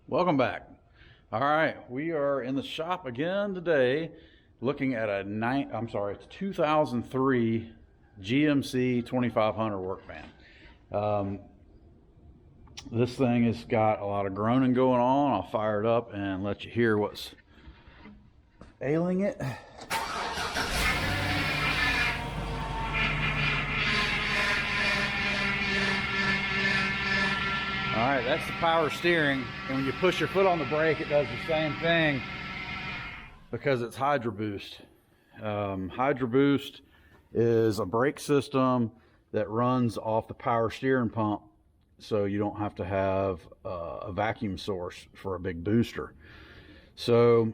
Welcome back. All right, we are in the shop again today, looking at it's 2003 GMC 2500 work van. This thing has got a lot of groaning going on. I'll fire it up and let you hear what's ailing it. All right, that's the power steering, and when you push your foot on the brake, it does the same thing because it's Hydro Boost. Hydro Boost is a brake system that runs off the power steering pump, so you don't have to have a vacuum source for a big booster. So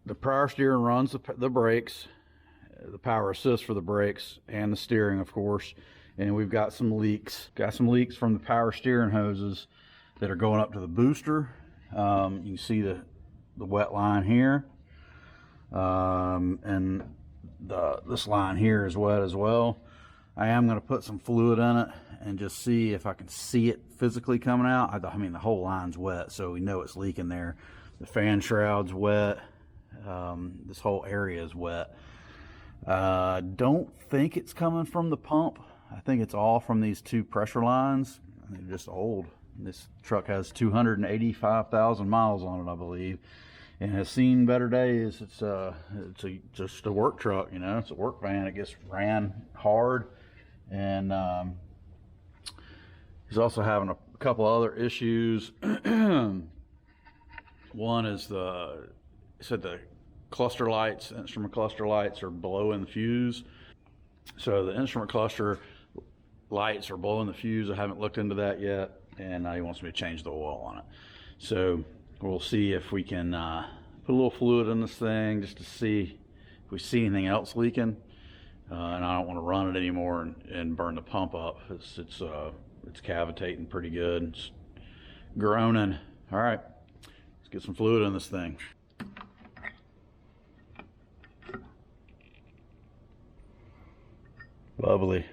the power steering runs the brakes, the power assist for the brakes, and the steering, of course. And we've got some leaks. Got some leaks from the power steering hoses that are going up to the booster. You can see the wet line here. And this line here is wet as well. I am going to put some fluid in it and just see if I can see it physically coming out. I mean, the whole line's wet, so we know it's leaking there. The fan shroud's wet. This whole area is wet. Don't think it's coming from the pump. I think it's all from these two pressure lines. They're just old. This truck has 285,000 miles on it, I believe, and has seen better days. It's just a work truck, you know. It's a work van. It gets ran hard, and he's also having a couple other issues. One is the cluster lights, instrument cluster lights, are blowing the fuse. So the instrument cluster lights are blowing the fuse. I haven't looked into that yet, and he wants me to change the oil on it. So we'll see if we can put a little fluid in this thing just to see if we see anything else leaking. And I don't want to run it anymore and burn the pump up. It's cavitating pretty good. It's groaning. All right, let's get some fluid in this thing. Lovely.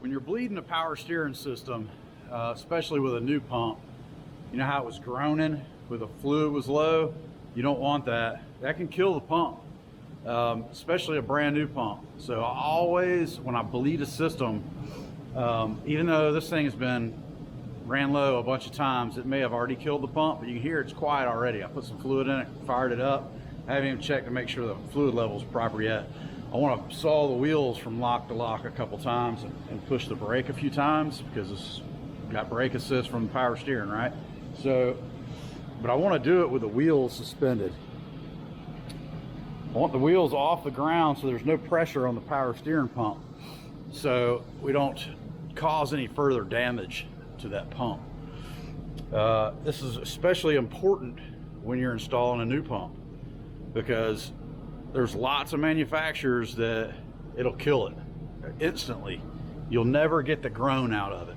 When you're bleeding a power steering system, especially with a new pump, you know how it was groaning with the fluid was low? You don't want that. That can kill the pump, especially a brand new pump. So I always, when I bleed a system, even though this thing has been ran low a bunch of times, it may have already killed the pump, but you can hear it's quiet already. I put some fluid in it, fired it up. I haven't even checked to make sure the fluid level is proper yet. I want to saw the wheels from lock to lock a couple times and push the brake a few times because it's got brake assist from the power steering, right? So, but I want to do it with the wheels suspended. I want the wheels off the ground so there's no pressure on the power steering pump, so we don't cause any further damage to that pump. This is especially important when you're installing a new pump because there's lots of manufacturers that it'll kill it instantly. You'll never get the groan out of it.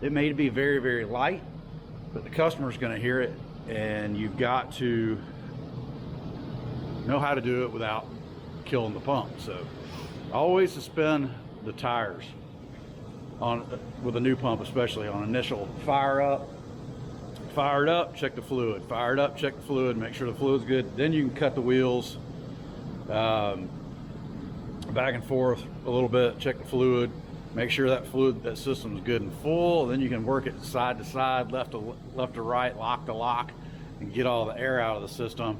It may be very, very light, but the customer's going to hear it, and you've got to know how to do it without killing the pump. So always suspend the tires with a new pump, especially on initial fire up. Fire it up, check the fluid. Fire it up, check the fluid, make sure the fluid's good. Then you can cut the wheels back and forth a little bit, check the fluid, make sure that system is good and full. Then you can work it side to side, left to right, lock to lock, and get all the air out of the system.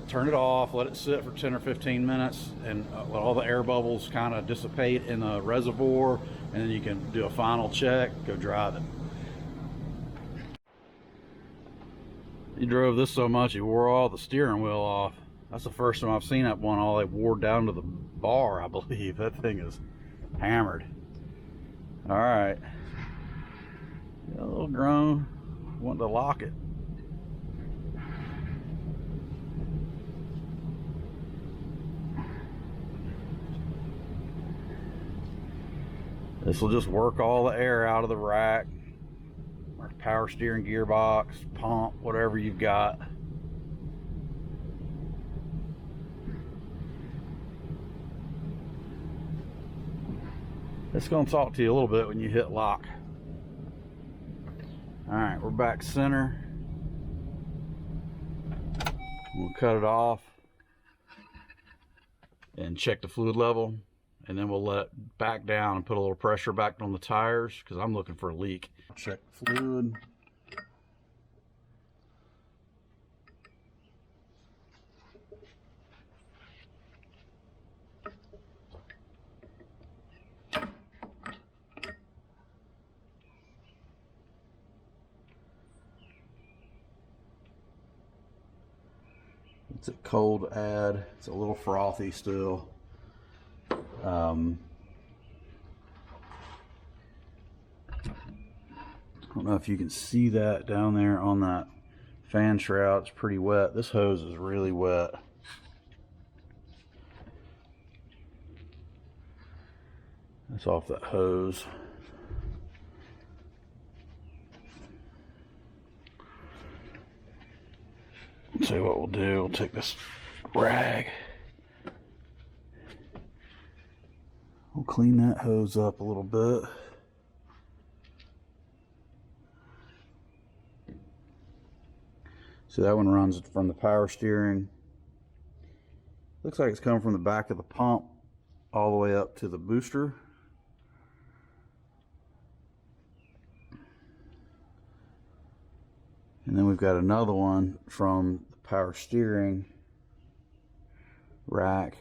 Turn it off, let it sit for 10 or 15 minutes, and let all the air bubbles kind of dissipate in the reservoir, and then you can do a final check, go drive it. He drove this so much he wore all the steering wheel off. That's the first time I've seen that one all they wore down to the bar, I believe. That thing is hammered. All right. Got a little groan. Wanted to lock it. This will just work all the air out of the rack, or power steering gearbox, pump, whatever you've got. It's going to talk to you a little bit when you hit lock. All right, we're back center. We'll cut it off and check the fluid level, and then we'll let it back down and put a little pressure back on the tires because I'm looking for a leak. Check the fluid. It's a cold add. It's a little frothy still. I don't know if you can see that down there on that fan shroud. It's pretty wet. This hose is really wet. That's off that hose. So what we'll do, we'll take this rag. We'll clean that hose up a little bit. So that one runs from the power steering. Looks like it's coming from the back of the pump all the way up to the booster. And then we've got another one from the power steering rack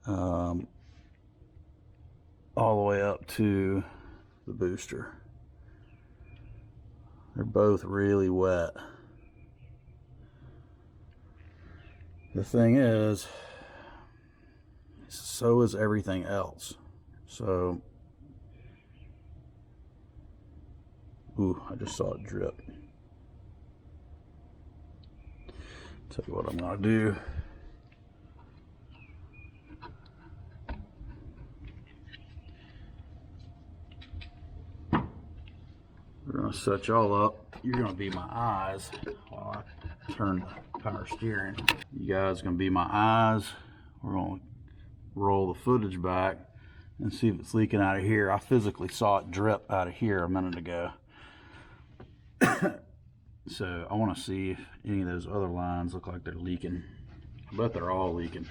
all the way up to the booster. They're both really wet. The thing is, so is everything else. So, ooh, I just saw it drip. Tell you what I'm gonna do. We're gonna set y'all up. You're gonna be my eyes while I turn the power steering. You guys are gonna be my eyes. We're gonna roll the footage back and see if it's leaking out of here. I physically saw it drip out of here a minute ago. So I want to see if any of those other lines look like they're leaking. I bet they're all leaking.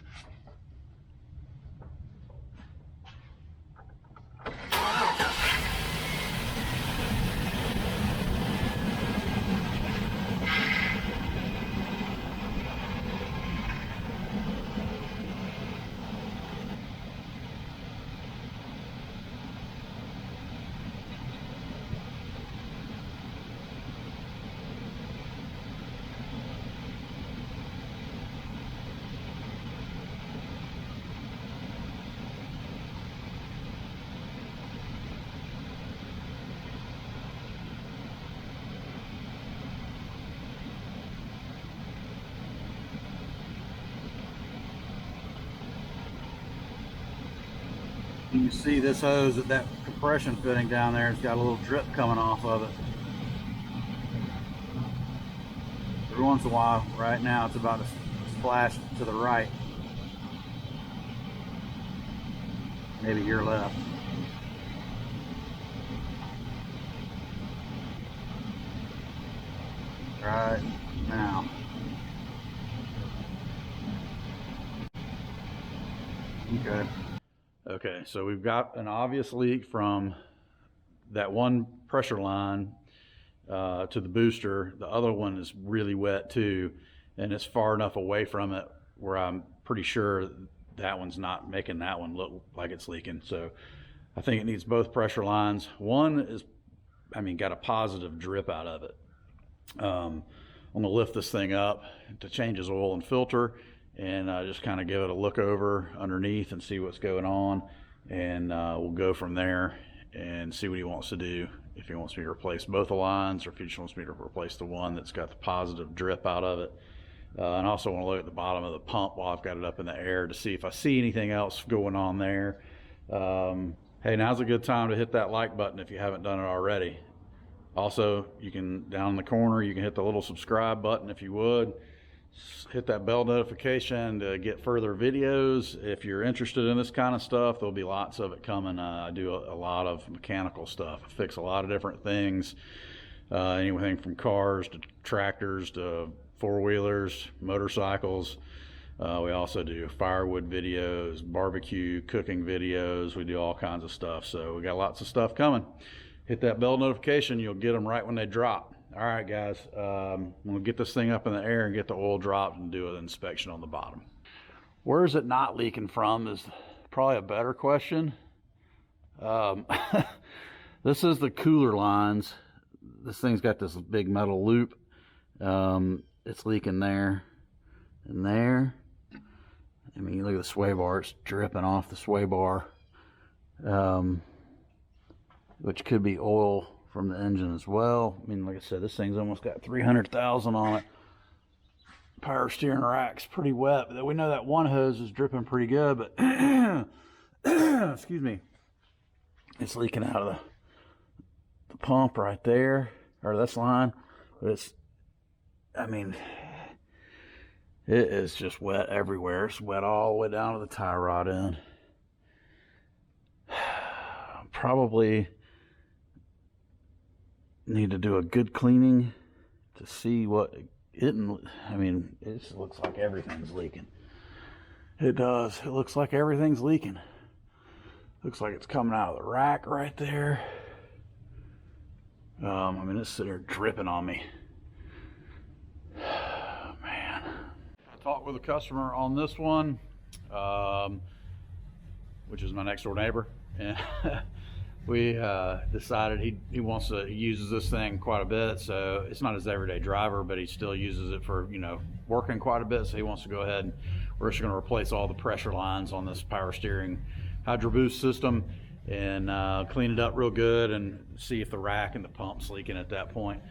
You can see this hose at that compression fitting down there, it's got a little drip coming off of it. Every once in a while, right now it's about to splash to the right. Maybe your left. Right now. Okay. Okay, so we've got an obvious leak from that one pressure line to the booster. The other one is really wet too, and it's far enough away from it where I'm pretty sure that one's not making that one look like it's leaking. So I think it needs both pressure lines. One is, got a positive drip out of it. I'm gonna lift this thing up to change his oil and filter, and just kind of give it a look over underneath and see what's going on, and we'll go from there and see what he wants to do. If he wants me to replace both the lines, or if he just wants me to replace the one that's got the positive drip out of it. And I also want to look at the bottom of the pump while I've got it up in the air to see if I see anything else going on there. Hey, now's a good time to hit that like button if you haven't done it already. Also, you can, down in the corner, you can hit the little subscribe button if you would. Hit that bell notification to get further videos. If you're interested in this kind of stuff, there'll be lots of it coming. I do a lot of mechanical stuff. I fix a lot of different things, anything from cars to tractors to four-wheelers, motorcycles. We also do firewood videos, barbecue, cooking videos. We do all kinds of stuff. So we got lots of stuff coming. Hit that bell notification. You'll get them right when they drop. All right, guys, we'll get this thing up in the air and get the oil dropped and do an inspection on the bottom. Where is it not leaking from is probably a better question. This is the cooler lines. This thing's got this big metal loop. It's leaking there and there. I mean, look at the sway bar. It's dripping off the sway bar, which could be oil from the engine as well. I mean, like I said, this thing's almost got 300,000 on it. Power steering rack's pretty wet, but we know that one hose is dripping pretty good, but excuse me, it's leaking out of the pump right there, or this line. But it's, I mean, it is just wet everywhere. It's wet all the way down to the tie rod end. Probably need to do a good cleaning to see what I mean, it just looks like everything's leaking. It does. It looks like everything's leaking. Looks like it's coming out of the rack right there. I mean, it's sitting there dripping on me. Man. I talked with a customer on this one, which is my next door neighbor, and we decided he wants to, he uses this thing quite a bit, so it's not his everyday driver, but he still uses it for, you know, working quite a bit. So he wants to go ahead and we're just going to replace all the pressure lines on this power steering hydro boost system and clean it up real good and see if the rack and the pump's leaking at that point.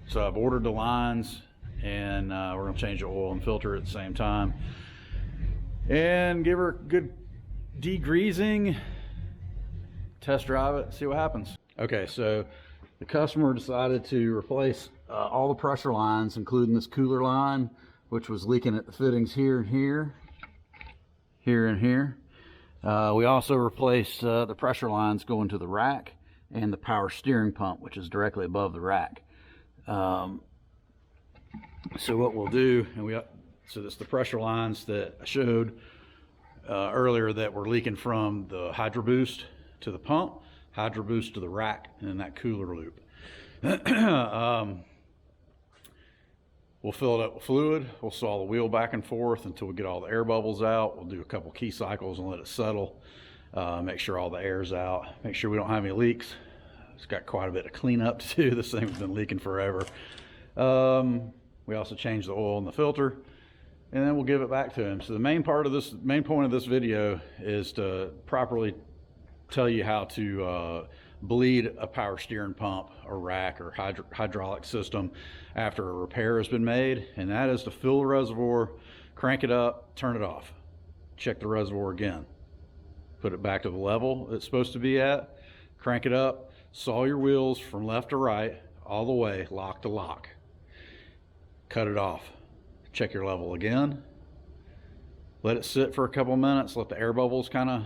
So I've ordered the lines, and we're going to change the oil and filter at the same time and give her a good degreasing, test drive it, see what happens. Okay, so the customer decided to replace all the pressure lines, including this cooler line, which was leaking at the fittings here and here, here and here. We also replaced the pressure lines going to the rack and the power steering pump, which is directly above the rack. So what we'll do, so that's the pressure lines that I showed earlier that were leaking from the hydro boost to the pump, hydro boost to the rack, and then that cooler loop. We'll fill it up with fluid. We'll saw the wheel back and forth until we get all the air bubbles out. We'll do a couple key cycles and let it settle. Make sure all the air's out. Make sure we don't have any leaks. It's got quite a bit of cleanup to do. This thing's been leaking forever. We also changed the oil in the filter, and then we'll give it back to him. So the main point of this video is to properly tell you how to bleed a power steering pump or rack or hydraulic system after a repair has been made, and that is to fill the reservoir, crank it up, turn it off, check the reservoir again, put it back to the level it's supposed to be at, crank it up, saw your wheels from left to right all the way, lock to lock, cut it off, check your level again, let it sit for a couple minutes, let the air bubbles kind of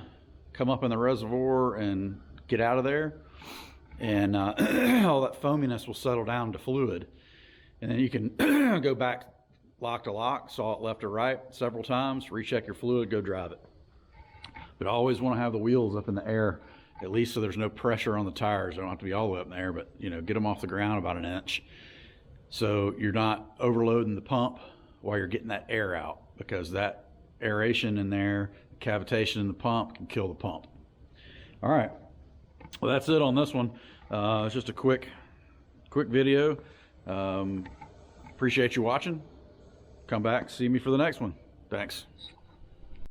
come up in the reservoir and get out of there, and all that foaminess will settle down to fluid, and then you can go back lock to lock, saw it left or right several times, recheck your fluid, go drive it. But always want to have the wheels up in the air, at least so there's no pressure on the tires. They don't have to be all the way up in the air, but you know, get them off the ground about an inch, so you're not overloading the pump while you're getting that air out, because that aeration in there, cavitation in the pump, can kill the pump. All right, well, that's it on this one. It's just a quick video. Appreciate you watching. Come back, see me for the next one. Thanks.